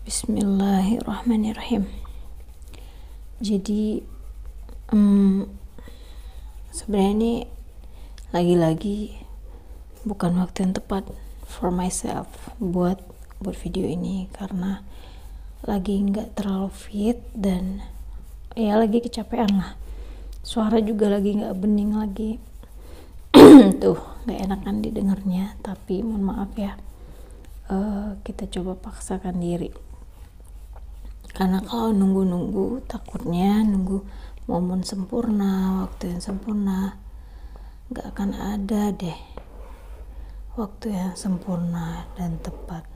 Bismillahirrahmanirrahim. Jadi sebenarnya ini lagi-lagi bukan waktu yang tepat for myself buat video ini, karena lagi nggak terlalu fit dan ya lagi kecapean lah. Suara juga lagi nggak bening lagi. Tuh nggak enakan didengarnya, tapi mohon maaf ya. Kita coba paksakan diri, karena kalau nunggu takutnya nunggu momen sempurna, waktu yang sempurna, nggak akan ada deh waktu yang sempurna dan tepat,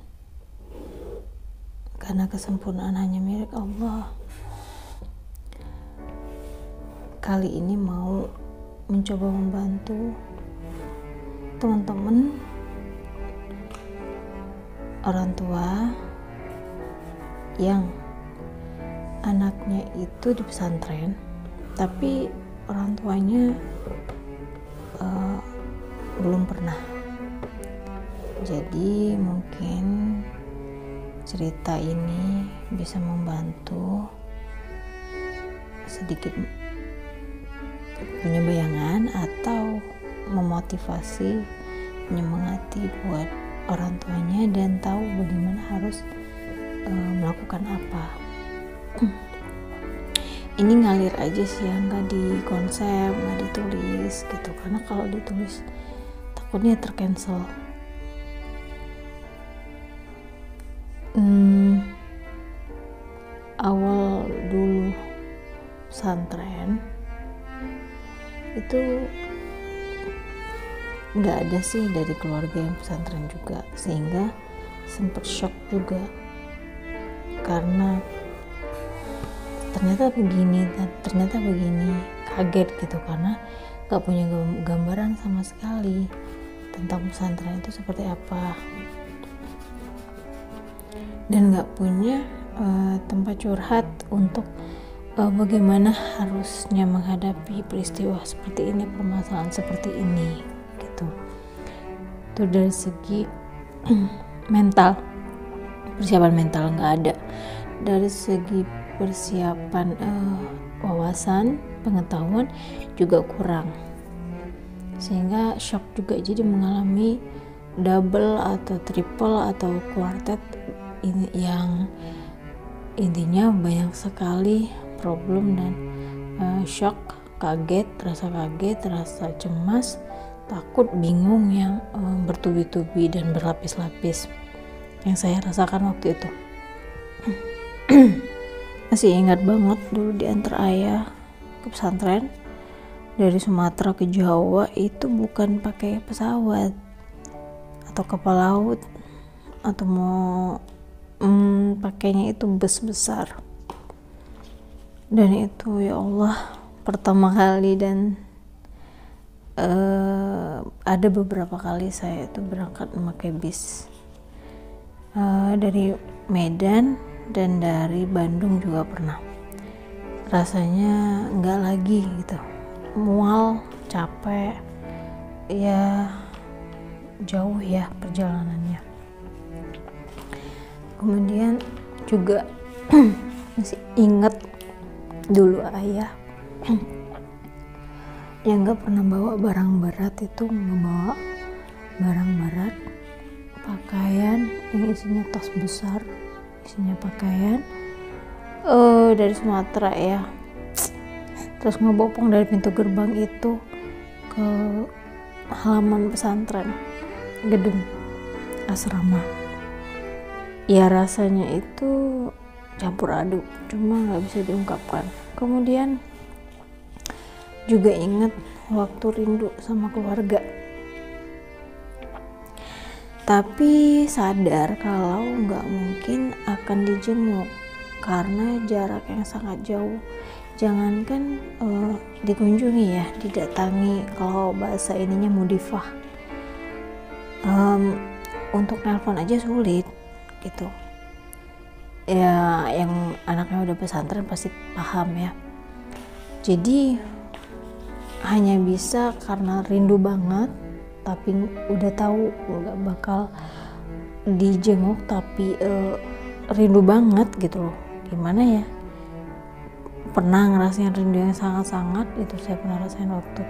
karena kesempurnaan hanya milik Allah. Kali ini mau mencoba membantu teman-teman orang tua yang anaknya itu di pesantren, tapi orang tuanya belum pernah. Jadi mungkin cerita ini bisa membantu sedikit punya bayangan atau memotivasi, menyemangati buat orang tuanya dan tahu bagaimana harus melakukan apa. Ini ngalir aja sih ya, nggak di konsep, nggak ditulis gitu, karena kalau ditulis takutnya tercancel. Awal dulu pesantren itu nggak ada sih dari keluarga yang pesantren juga, sehingga sempet shock juga karena ternyata begini dan ternyata begini, kaget gitu karena nggak punya gambaran sama sekali tentang pesantren itu seperti apa, dan nggak punya tempat curhat untuk bagaimana harusnya menghadapi peristiwa seperti ini, permasalahan seperti ini gitu. Itu dari segi mental, persiapan mental nggak ada. Dari segi persiapan wawasan, pengetahuan juga kurang, sehingga shock juga, jadi mengalami double atau triple atau quartet ini yang intinya banyak sekali problem dan shock, kaget, rasa cemas, takut, bingung yang bertubi-tubi dan berlapis-lapis yang saya rasakan waktu itu. Masih ingat banget dulu diantar ayah ke pesantren dari Sumatera ke Jawa, itu bukan pakai pesawat atau kapal laut, atau mau pakainya itu bus besar. Dan itu ya Allah pertama kali, dan ada beberapa kali saya itu berangkat memakai bis dari Medan dan dari Bandung juga pernah. Rasanya nggak lagi gitu, mual, capek, ya jauh ya perjalanannya. Kemudian juga masih ingat dulu ayah yang nggak pernah bawa barang berat, itu ngebawa barang berat, pakaian yang isinya tas besar, isinya pakaian dari Sumatera ya, terus ngebopong dari pintu gerbang itu ke halaman pesantren, gedung asrama. Ya rasanya itu campur aduk, cuma nggak bisa diungkapkan. Kemudian juga ingat waktu rindu sama keluarga, tapi sadar kalau nggak mungkin akan dijenguk karena jarak yang sangat jauh. Jangankan dikunjungi ya, didatangi, kalau bahasa ininya mudifah, untuk nelpon aja sulit gitu ya. Yang anaknya udah pesantren pasti paham ya. Jadi hanya bisa karena rindu banget, tapi udah tahu nggak bakal dijenguk, tapi rindu banget gitu loh. Gimana ya, pernah ngerasain rindu yang sangat-sangat. Itu saya pernah rasain waktu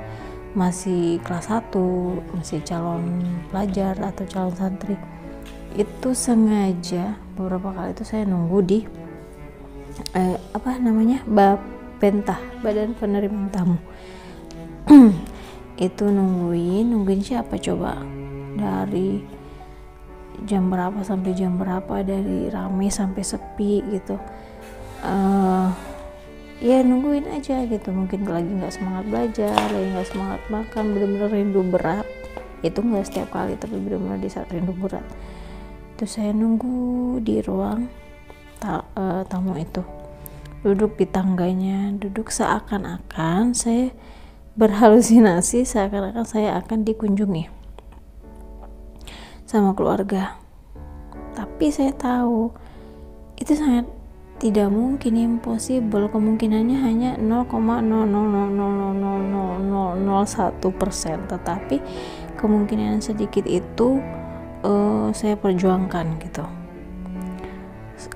masih kelas 1, masih calon pelajar atau calon santri. Itu sengaja beberapa kali itu saya nunggu di Bapentah, Badan Penerimaan Tamu. Itu nungguin siapa coba, dari jam berapa sampai jam berapa, dari rame sampai sepi gitu. Ya nungguin aja gitu, mungkin lagi nggak semangat belajar, lagi nggak semangat makan, bener-bener rindu berat. Itu nggak setiap kali, tapi bener-bener di saat rindu berat itu saya nunggu di ruang tamu itu, duduk di tangganya, duduk seakan-akan saya berhalusinasi, seakan-akan saya akan dikunjungi sama keluarga. Tapi saya tahu itu sangat tidak mungkin, impossible. Kemungkinannya hanya 0,0000001%, tetapi kemungkinan sedikit itu saya perjuangkan gitu,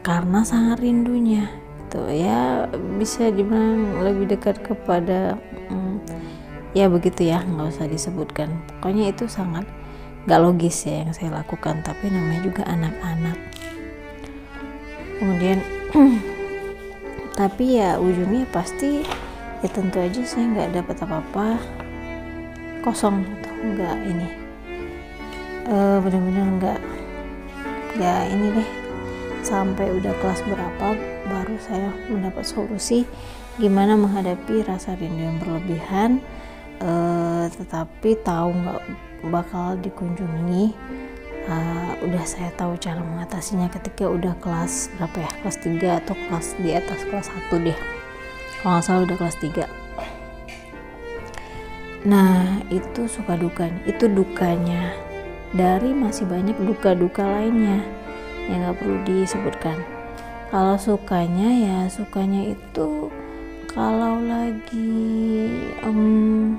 karena sangat rindunya gitu ya. Bisa dibilang lebih dekat kepada ya begitu ya, nggak usah disebutkan. Pokoknya itu sangat nggak logis ya yang saya lakukan, tapi namanya juga anak-anak. Kemudian tapi ya ujungnya pasti ya tentu aja saya nggak dapat apa-apa, kosong gitu, nggak ini benar-benar nggak ini deh. Sampai udah kelas berapa baru saya mendapat solusi gimana menghadapi rasa rindu yang berlebihan, tetapi tahu nggak bakal dikunjungi. Udah saya tahu cara mengatasinya ketika udah kelas berapa ya, kelas 3 atau kelas di atas kelas 1 deh, kalau nggak salah udah kelas 3. Nah itu suka dukanya, itu dukanya, dari masih banyak duka-duka lainnya yang gak perlu disebutkan. Kalau sukanya ya sukanya itu kalau lagi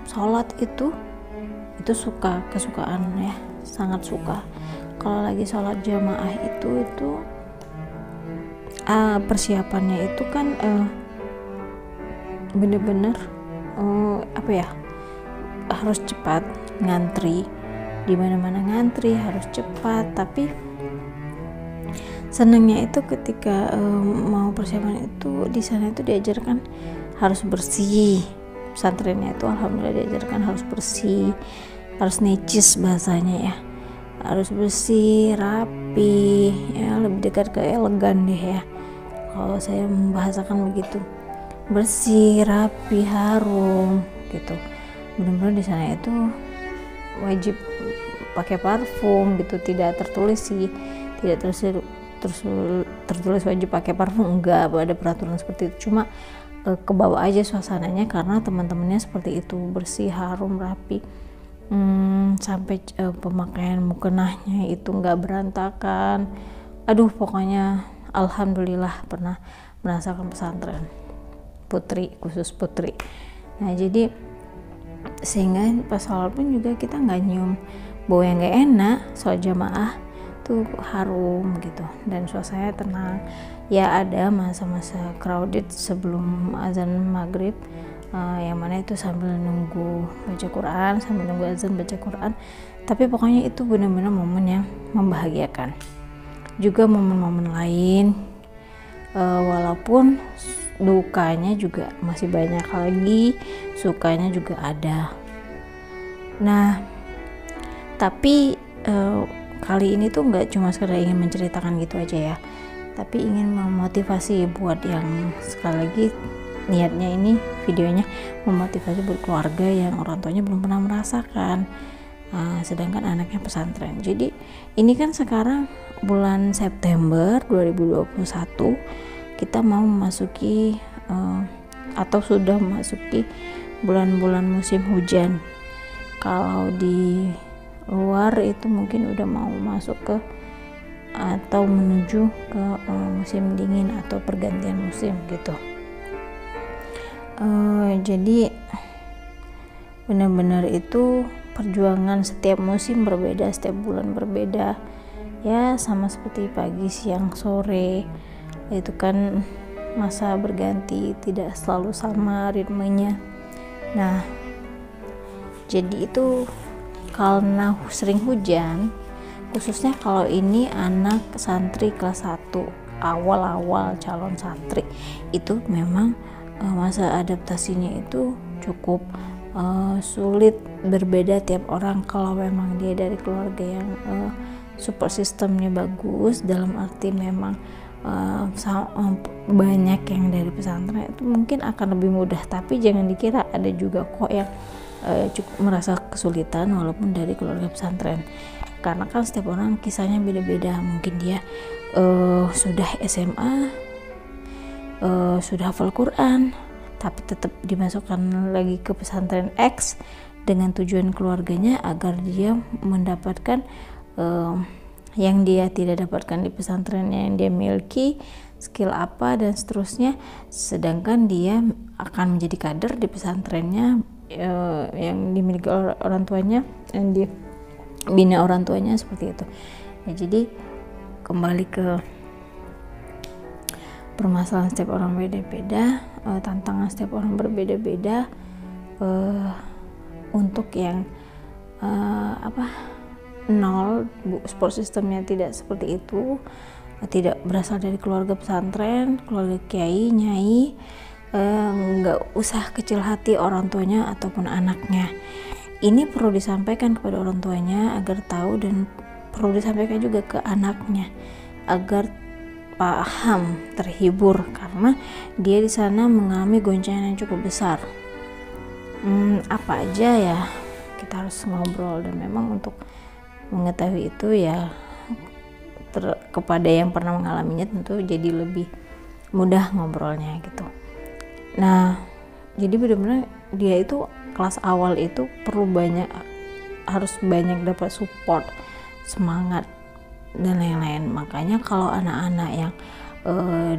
sholat itu suka, kesukaan ya, sangat suka. Kalau lagi sholat jamaah itu persiapannya itu kan bener-bener harus cepat, ngantri di mana-mana, ngantri harus cepat. Tapi senangnya itu ketika mau persiapan itu di sana itu diajarkan harus bersih. Pesantrennya itu alhamdulillah diajarkan harus bersih, harus necis bahasanya ya, harus bersih, rapi ya, lebih dekat ke elegan deh ya kalau saya membahasakan begitu. Bersih, rapi, harum gitu. Benar-benar di sana itu wajib pakai parfum gitu, tidak tertulis sih, tidak tertulis wajib pakai parfum, enggak ada peraturan seperti itu, cuma kebawa aja suasananya karena teman-temannya seperti itu, bersih, harum, rapi. Sampai pemakaian mukenahnya itu enggak berantakan. Aduh pokoknya alhamdulillah pernah merasakan pesantren putri, khusus putri. Nah jadi sehingga pas sholat pun juga kita nggak nyium bau yang nggak enak. Sholat jamaah tuh harum gitu dan suasananya tenang ya. Ada masa-masa crowded sebelum azan maghrib, yang mana itu sambil nunggu baca Quran, sambil nunggu azan baca Quran. Tapi pokoknya itu benar-benar momen yang membahagiakan. Juga momen-momen lain, walaupun dukanya juga masih banyak lagi, sukanya juga ada. Nah tapi kali ini tuh nggak cuma sekedar ingin menceritakan gitu aja ya, tapi ingin memotivasi buat yang, sekali lagi niatnya ini videonya memotivasi buat keluarga yang orang tuanya belum pernah merasakan, sedangkan anaknya pesantren. Jadi ini kan sekarang bulan September 2021, kita mau memasuki atau sudah memasuki bulan-bulan musim hujan. Kalau di luar itu mungkin udah mau masuk ke atau menuju ke musim dingin atau pergantian musim gitu. Jadi benar-benar itu perjuangan, setiap musim berbeda, setiap bulan berbeda ya sama seperti pagi, siang, sore, itu kan masa berganti, tidak selalu sama ritmenya. Nah, jadi itu karena sering hujan, khususnya kalau ini anak santri kelas 1, awal-awal calon santri, itu memang masa adaptasinya itu cukup sulit, berbeda tiap orang. Kalau memang dia dari keluarga yang support sistemnya bagus, dalam arti memang banyak yang dari pesantren, itu mungkin akan lebih mudah. Tapi jangan dikira ada juga kok yang cukup merasa kesulitan walaupun dari keluarga pesantren, karena kan setiap orang kisahnya beda-beda. Mungkin dia sudah SMA, sudah hafal Quran, tapi tetap dimasukkan lagi ke pesantren X dengan tujuan keluarganya agar dia mendapatkan yang dia tidak dapatkan di pesantren yang dia miliki, skill apa dan seterusnya, sedangkan dia akan menjadi kader di pesantrennya yang dimiliki orang tuanya, yang dibina orang tuanya, seperti itu ya. Jadi kembali ke permasalahan setiap orang beda-beda, tantangan setiap orang berbeda-beda. Untuk yang nol, support sistemnya tidak seperti itu, tidak berasal dari keluarga pesantren, keluarga kiai, nyai, nggak usah kecil hati orang tuanya ataupun anaknya. Ini perlu disampaikan kepada orang tuanya agar tahu, dan perlu disampaikan juga ke anaknya agar paham, terhibur, karena dia di sana mengalami goncangan yang cukup besar. Apa aja ya, kita harus ngobrol, dan memang untuk mengetahui itu ya kepada yang pernah mengalaminya tentu jadi lebih mudah ngobrolnya gitu. Nah, jadi benar-benar dia itu kelas awal itu harus banyak dapat support, semangat dan lain-lain. Makanya kalau anak-anak yang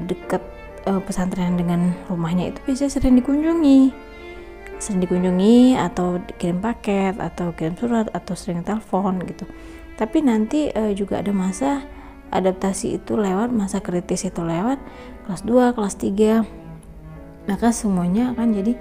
dekat pesantren dengan rumahnya itu biasanya sering dikunjungi atau kirim paket atau kirim surat atau sering telepon gitu. Tapi nanti juga ada masa adaptasi itu lewat, masa kritis itu lewat, kelas 2, kelas 3, maka semuanya akan jadi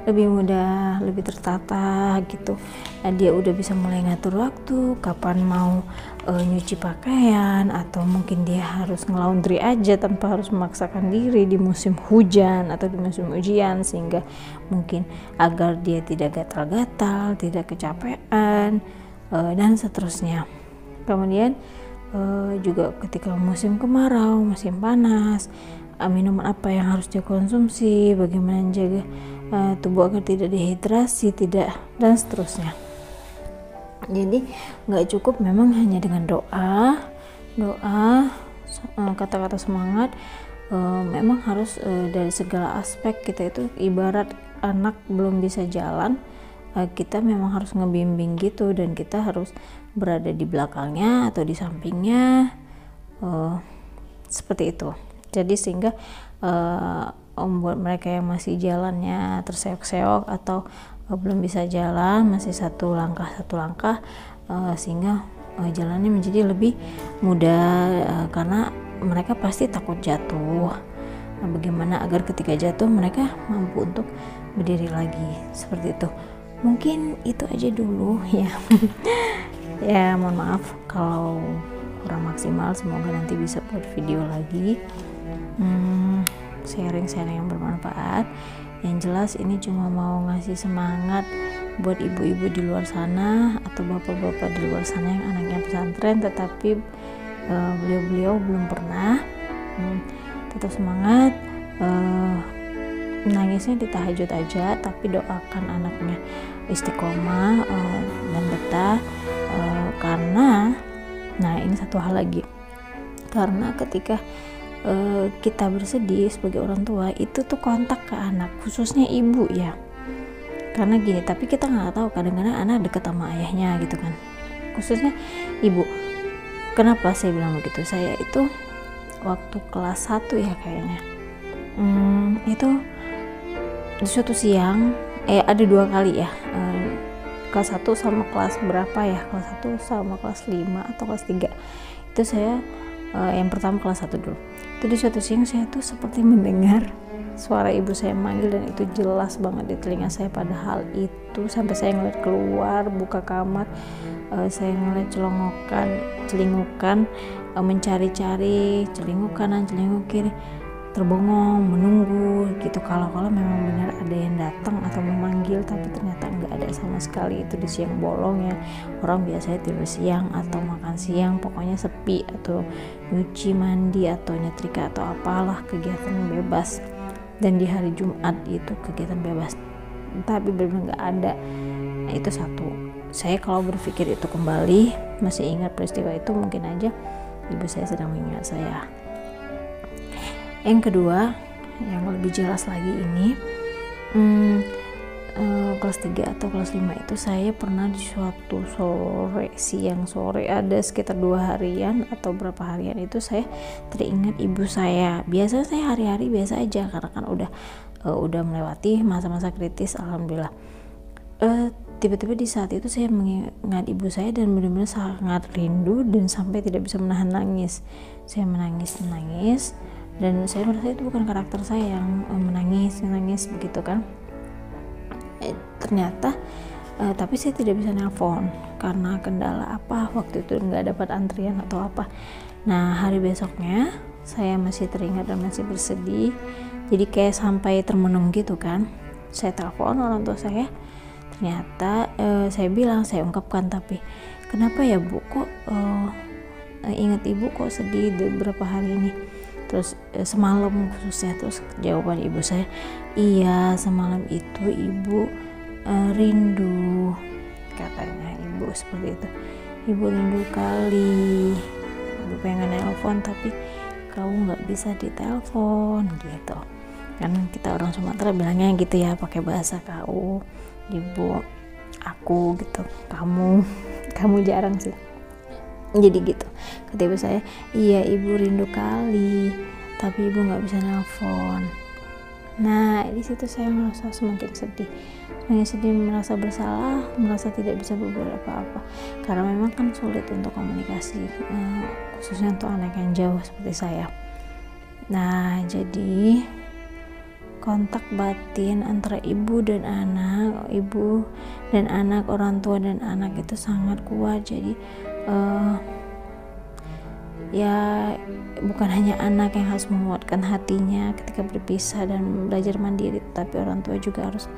lebih mudah, lebih tertata gitu. Nah, dia udah bisa mulai ngatur waktu, kapan mau nyuci pakaian, atau mungkin dia harus ngelaundry aja tanpa harus memaksakan diri di musim hujan atau di musim ujian, sehingga mungkin agar dia tidak gatal-gatal, tidak kecapean, dan seterusnya. Kemudian juga ketika musim kemarau, musim panas, minuman apa yang harus dia konsumsi, bagaimana menjaga tubuh agar tidak dehidrasi, dan seterusnya. Jadi nggak cukup memang hanya dengan doa, kata-kata semangat. Memang harus dari segala aspek. Kita itu ibarat anak belum bisa jalan, kita memang harus ngebimbing gitu, dan kita harus berada di belakangnya atau di sampingnya, seperti itu. Jadi sehingga membuat mereka yang masih jalannya terseok-seok atau belum bisa jalan, masih satu langkah sehingga jalannya menjadi lebih mudah, karena mereka pasti takut jatuh. Nah, bagaimana agar ketika jatuh mereka mampu untuk berdiri lagi, seperti itu. Mungkin itu aja dulu ya. Ya, mohon maaf kalau kurang maksimal, semoga nanti bisa buat video lagi, sharing-sharing yang bermanfaat. Yang jelas ini cuma mau ngasih semangat buat ibu-ibu di luar sana atau bapak-bapak di luar sana yang anaknya pesantren tetapi beliau belum pernah. Tetap semangat, nangisnya di tahajud aja, tapi doakan anaknya istiqomah dan betah, karena ini satu hal lagi, karena ketika kita bersedih sebagai orang tua itu tuh kontak ke anak, khususnya ibu ya, karena gini, tapi kita nggak tahu, kadang-kadang anak deket sama ayahnya gitu kan, khususnya ibu. Kenapa saya bilang begitu? Saya itu waktu kelas 1 ya kayaknya, itu di suatu siang, ada 2 kali ya, kelas 1 sama kelas berapa ya, kelas 1 sama kelas 5 atau kelas 3, Itu saya yang pertama kelas 1 dulu. Itu di suatu siang saya tuh seperti mendengar suara ibu saya manggil, dan itu jelas banget di telinga saya. Padahal itu sampai saya ngeliat keluar, buka kamar, saya ngeliat celingukan, mencari-cari, celinguk kanan, celinguk kiri, terbengong, menunggu gitu. Kalau memang benar ada yang datang atau memanggil, tapi ternyata nggak ada sama sekali. Itu di siang bolong ya, orang biasanya tidur siang atau makan siang, pokoknya sepi, atau nyuci, mandi, atau nyetrika atau apalah, kegiatan bebas. Dan di hari Jumat itu kegiatan bebas, tapi benar-benar nggak ada. Nah, itu satu. Saya kalau berpikir itu kembali, masih ingat peristiwa itu, mungkin aja ibu saya sedang mengingat saya. Yang kedua, yang lebih jelas lagi ini, kelas 3 atau kelas 5 itu saya pernah di suatu siang sore, ada sekitar 2 harian atau berapa harian itu saya teringat ibu saya. Biasa saya hari-hari biasa aja, karena kan udah melewati masa-masa kritis, alhamdulillah. Tiba-tiba di saat itu saya mengingat ibu saya dan benar-benar sangat rindu, dan sampai tidak bisa menahan nangis. Saya menangis, dan saya merasa itu bukan karakter saya yang menangis begitu kan. Ternyata tapi saya tidak bisa nelpon karena kendala apa, waktu itu nggak dapat antrian atau apa. Nah, hari besoknya saya masih teringat dan masih bersedih, jadi kayak sampai termenung gitu kan. Saya telepon orang tua saya. Ternyata saya ungkapkan, tapi kenapa ya Bu, kok ingat ibu kok sedih beberapa hari ini, terus semalam khususnya. Terus jawaban ibu saya, iya semalam itu ibu rindu, katanya ibu seperti itu. Ibu rindu kali, ibu pengen nelpon tapi kamu nggak bisa ditelepon gitu kan. Kita orang Sumatera bilangnya gitu ya, pakai bahasa kau, ibu, aku gitu, kamu jarang sih. Jadi gitu, kata ibu saya, iya ibu rindu kali tapi ibu nggak bisa nelpon. Nah, di situ saya merasa semakin sedih, merasa bersalah, merasa tidak bisa berbuat apa-apa, karena memang kan sulit untuk komunikasi, khususnya untuk anak yang jauh seperti saya. Nah, jadi kontak batin antara ibu dan anak, orang tua dan anak itu sangat kuat. Jadi ya bukan hanya anak yang harus menguatkan hatinya ketika berpisah dan belajar mandiri, tapi orang tua juga harus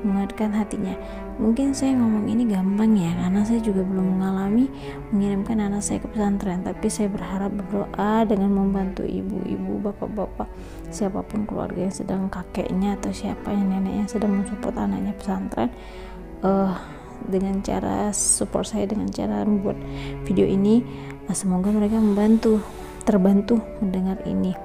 menguatkan hatinya. Mungkin saya ngomong ini gampang ya, karena saya juga belum mengalami mengirimkan anak saya ke pesantren, tapi saya berharap berdoa dengan membantu ibu-ibu, bapak-bapak, siapapun keluarga yang sedang, kakeknya atau siapa yang neneknya sedang mensupport anaknya pesantren, dengan cara support saya dengan cara membuat video ini. Semoga mereka terbantu mendengar ini.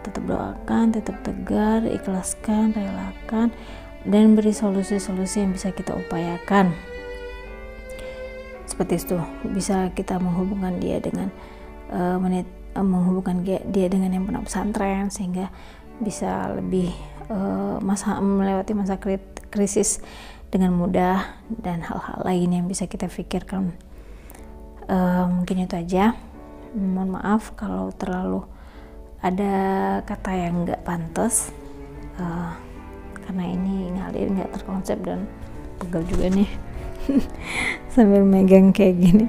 Tetap doakan, tetap tegar, ikhlaskan, relakan, dan beri solusi-solusi yang bisa kita upayakan. Seperti itu, bisa kita menghubungkan dia dengan yang pernah pesantren, sehingga bisa lebih melewati masa krisis dengan mudah, dan hal-hal lain yang bisa kita pikirkan. Mungkin itu aja. Mohon maaf kalau terlalu ada kata yang nggak pantas, karena ini ngalir nggak terkonsep dan pegel juga nih sambil megang kayak gini.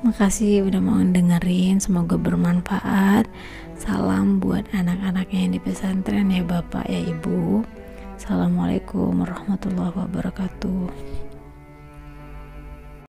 Makasih udah mau dengerin, semoga bermanfaat. Salam buat anak-anaknya yang di pesantren ya Bapak ya Ibu. Assalamualaikum warahmatullahi wabarakatuh.